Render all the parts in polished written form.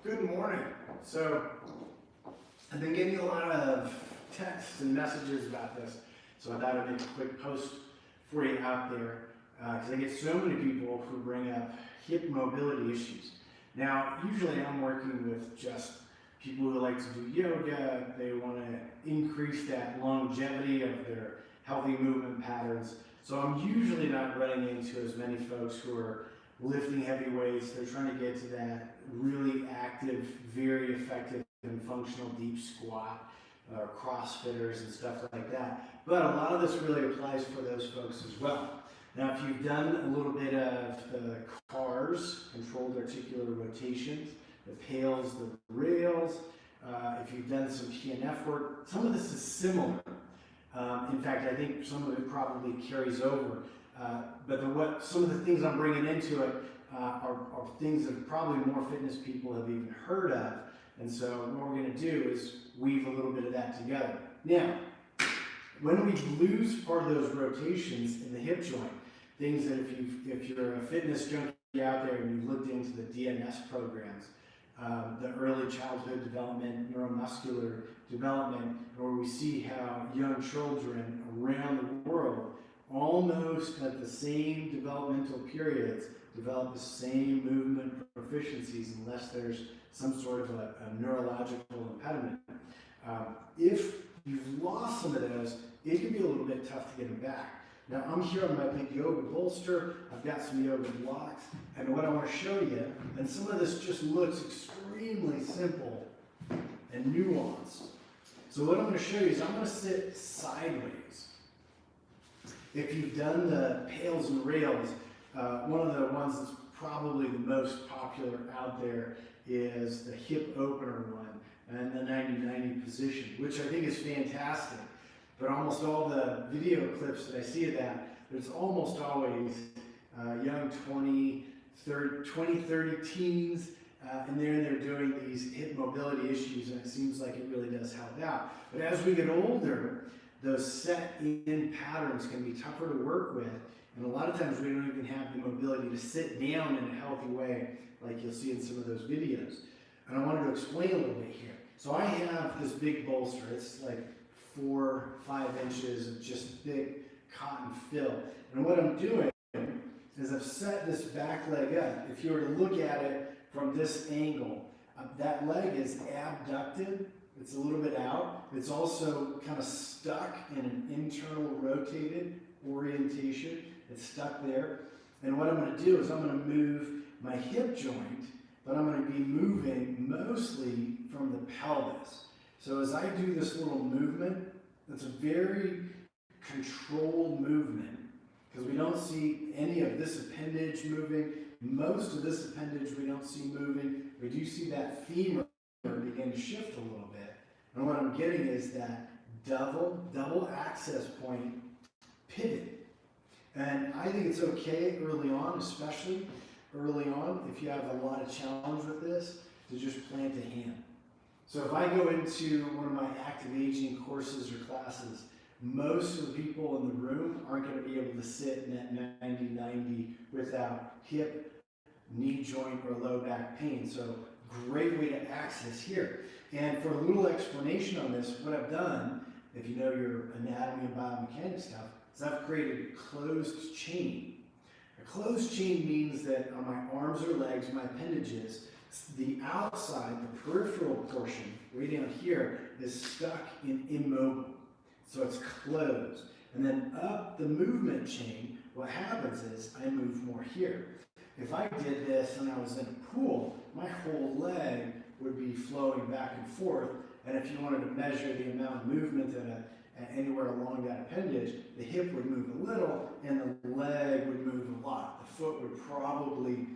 Good morning. So, I've been getting a lot of texts and messages about this, so I thought I'd make a quick post for you out there, because I get so many people who bring up hip mobility issues. Now, usually I'm working with just people who like to do yoga, they want to increase that longevity of their healthy movement patterns, so I'm usually not running into as many folks who are lifting heavy weights. They're trying to get to that really active, very effective and functional deep squat, CrossFitters and stuff like that. But a lot of this really applies for those folks as well. Now, if you've done a little bit of the CARS, controlled articular rotations, the PAILs, the rails, if you've done some PNF work, some of this is similar. In fact, I think some of it probably carries over. But some of the things I'm bringing into it are things that probably more fitness people have even heard of. And so what we're going to do is weave a little bit of that together. Now, when we lose part of those rotations in the hip joint, things that if you're a fitness junkie out there and you've looked into the DNS programs, the early childhood development, neuromuscular development, where we see how young children around the world almost at the same developmental periods develop the same movement proficiencies unless there's some sort of a neurological impediment. If you've lost some of those, it can be a little bit tough to get them back. Now I'm here on my big yoga bolster, I've got some yoga blocks, and what I want to show you, and some of this just looks extremely simple and nuanced. So what I'm going to show you is I'm going to sit sideways. If you've done the PAILs and rails, one of the ones that's probably the most popular out there is the hip opener one and the 90-90 position, which I think is fantastic. But almost all the video clips that I see of that, there's almost always young 20, 30 teens, and they're doing these hip mobility issues, and it seems like it really does help out. But as we get older, those set-in patterns can be tougher to work with, and a lot of times we don't even have the mobility to sit down in a healthy way, like you'll see in some of those videos. And I wanted to explain a little bit here. So I have this big bolster. It's like 4 or 5 inches of just thick cotton fill. And what I'm doing is I've set this back leg up. If you were to look at it from this angle, that leg is abducted. It's a little bit out. It's also kind of stuck in an internal rotated orientation. It's stuck there. And what I'm going to do is I'm going to move my hip joint, but I'm going to be moving mostly from the pelvis. So as I do this little movement, it's a very controlled movement because we don't see any of this appendage moving. Most of this appendage we don't see moving. We do see that femur begin to shift a little bit. And what I'm getting is that double access point pivot. And I think it's okay early on, especially early on, if you have a lot of challenge with this, to just plant a hand. So if I go into one of my active aging courses or classes, most of the people in the room aren't going to be able to sit in that 90-90 without hip, knee joint, or low back pain. So great way to access here. And for a little explanation on this, what I've done, if you know your anatomy and biomechanics stuff, is I've created a closed chain. A closed chain means that on my arms or legs, my appendages, the outside, the peripheral portion, way down here, is stuck in immobile. So it's closed. And then up the movement chain, what happens is I move more here. If I did this and I was in a pool, my whole leg would be flowing back and forth. And if you wanted to measure the amount of movement anywhere along that appendage, the hip would move a little and the leg would move a lot. The foot would probably,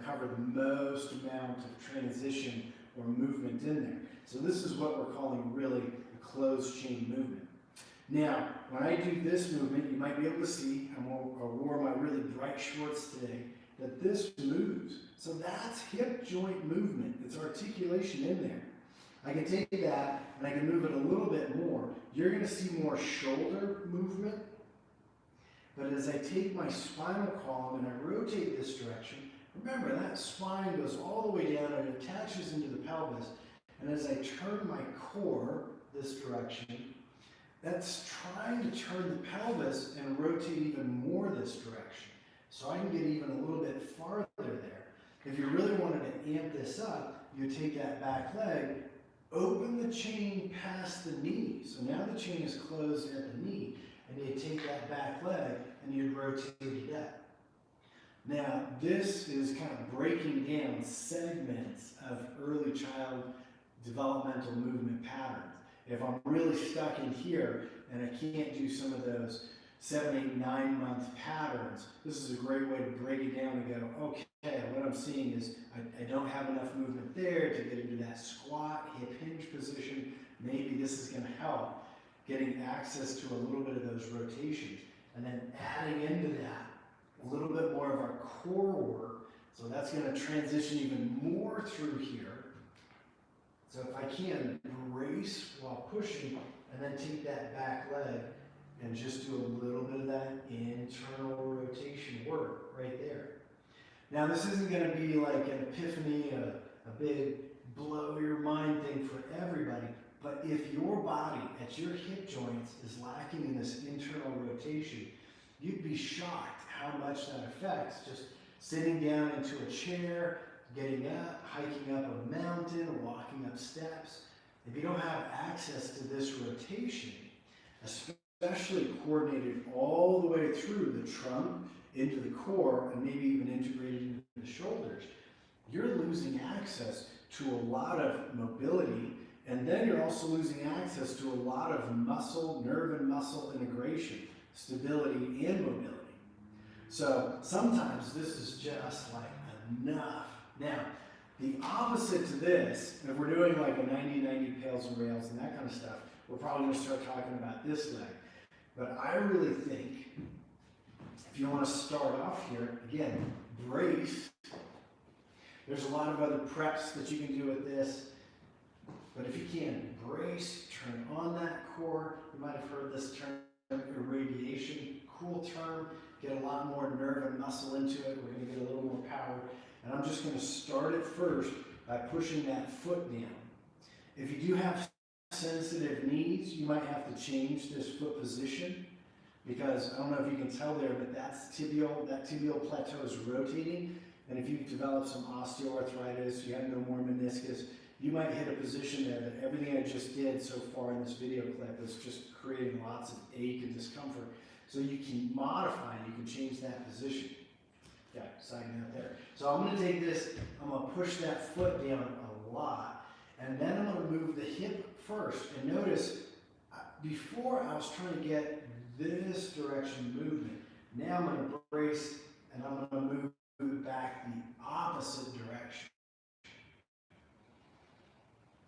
cover the most amount of transition or movement in there. So this is what we're calling really a closed chain movement. Now, when I do this movement, you might be able to see, I wore my really bright shorts today, that this moves. So that's hip joint movement. It's articulation in there. I can take that and I can move it a little bit more. You're going to see more shoulder movement. But as I take my spinal column and I rotate this direction, remember that spine goes all the way down and attaches into the pelvis. And as I turn my core this direction, that's trying to turn the pelvis and rotate even more this direction. So I can get even a little bit farther there. If you really wanted to amp this up, you take that back leg, open the chain past the knee. So now the chain is closed at the knee, and you take that back leg and you rotate it up. Now, this is kind of breaking down segments of early child developmental movement patterns. If I'm really stuck in here and I can't do some of those 7, 8, 9 month patterns, this is a great way to break it down and go, okay, what I'm seeing is I don't have enough movement there to get into that squat, hip hinge position. Maybe this is going to help getting access to a little bit of those rotations. And then adding into that a little bit more of our core work. So that's going to transition even more through here. So if I can brace while pushing and then take that back leg and just do a little bit of that internal rotation work right there. Now this isn't going to be like an epiphany, a big blow your mind thing for everybody, but if your body at your hip joints is lacking in this internal rotation, you'd be shocked how much that affects just sitting down into a chair, getting up, hiking up a mountain, walking up steps. If you don't have access to this rotation, especially coordinated all the way through the trunk into the core and maybe even integrated into the shoulders, you're losing access to a lot of mobility, and then you're also losing access to a lot of muscle, nerve and muscle integration, stability and mobility. So sometimes this is just like enough. Now, the opposite to this, if we're doing like a 90-90 pails and rails and that kind of stuff, we're probably going to start talking about this leg. But I really think if you want to start off here, again, brace. There's a lot of other preps that you can do with this. But if you can, brace, turn on that core. You might have heard this term, irradiation, cool term. Get a lot more nerve and muscle into it. We're going to get a little more power. And I'm just going to start it first by pushing that foot down. If you do have sensitive knees, you might have to change this foot position, because I don't know if you can tell there, but that tibial plateau is rotating. And if you've developed some osteoarthritis, you have no more meniscus, you might hit a position there that everything I just did so far in this video clip is just creating lots of ache and discomfort. So you can modify, you can change that position. Yeah, side note there. So I'm going to take this, I'm going to push that foot down a lot, and then I'm going to move the hip first. And notice, before I was trying to get this direction movement. Now I'm going to brace, and I'm going to move back the opposite direction.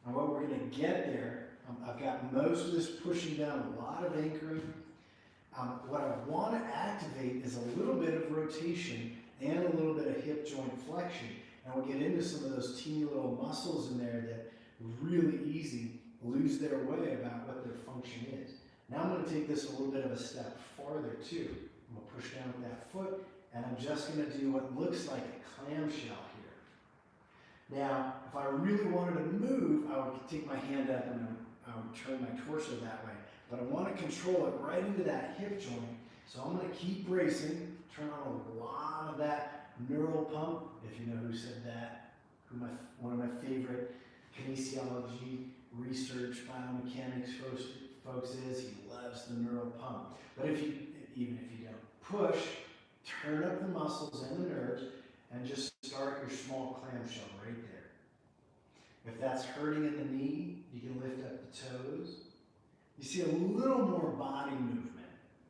And what we're going to get there, I've got most of this pushing down, a lot of anchoring. What I want to activate is a little bit of rotation and a little bit of hip joint flexion. And we'll get into some of those teeny little muscles in there that really easy lose their way about what their function is. Now I'm going to take this a little bit of a step farther too. I'm going to push down with that foot, and I'm just going to do what looks like a clamshell here. Now, if I really wanted to move, I would take my hand up and I would turn my torso that way. But I want to control it right into that hip joint. So I'm going to keep bracing, turn on a lot of that neural pump, if you know who said that, one of my favorite kinesiology research biomechanics folks is. He loves the neural pump. But even if you don't push, turn up the muscles and the nerves and just start your small clamshell right there. If that's hurting in the knee, you can lift up the toes. You see a little more body movement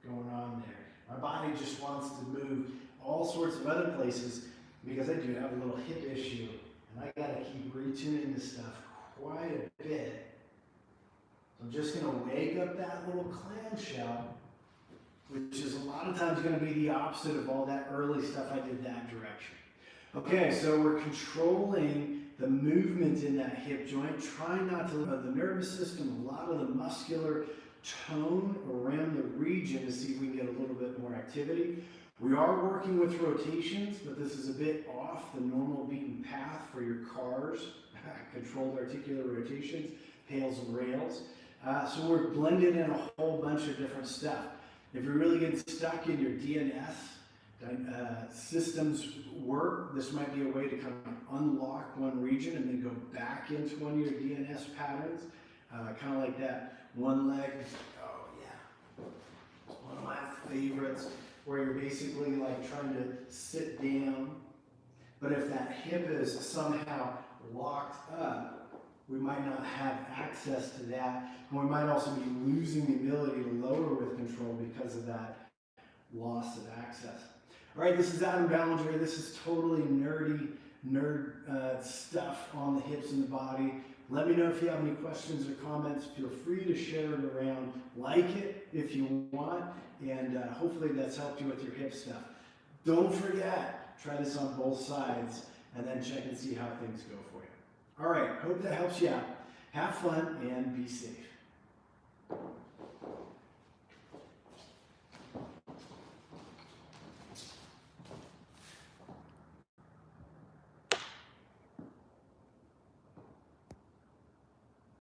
going on there. My body just wants to move all sorts of other places because I do have a little hip issue, and I got to keep retuning this stuff quite a bit. So I'm just going to wake up that little clamshell, which is a lot of times going to be the opposite of all that early stuff I did that direction. Okay, so we're controlling the movement in that hip joint, trying not to let the nervous system, a lot of the muscular tone around the region to see if we can get a little bit more activity. We are working with rotations, but this is a bit off the normal beaten path for your cars. Controlled articular rotations, pails and rails. So we're blended in a whole bunch of different stuff. If you're really getting stuck in your DNS systems work, this might be a way to kind of unlock one region and then go back into one of your DNS patterns. Kind of like that one leg. Oh yeah, it's one of my favorites, where you're basically like trying to sit down, but if that hip is somehow locked up, we might not have access to that, and we might also be losing the ability to lower with control because of that loss of access. All right, this is Adam Ballinger. This is totally nerd stuff on the hips and the body. Let me know if you have any questions or comments. Feel free to share it around. Like it if you want, and hopefully that's helped you with your hip stuff. Don't forget, try this on both sides, and then check and see how things go for you. All right, hope that helps you out. Have fun and be safe.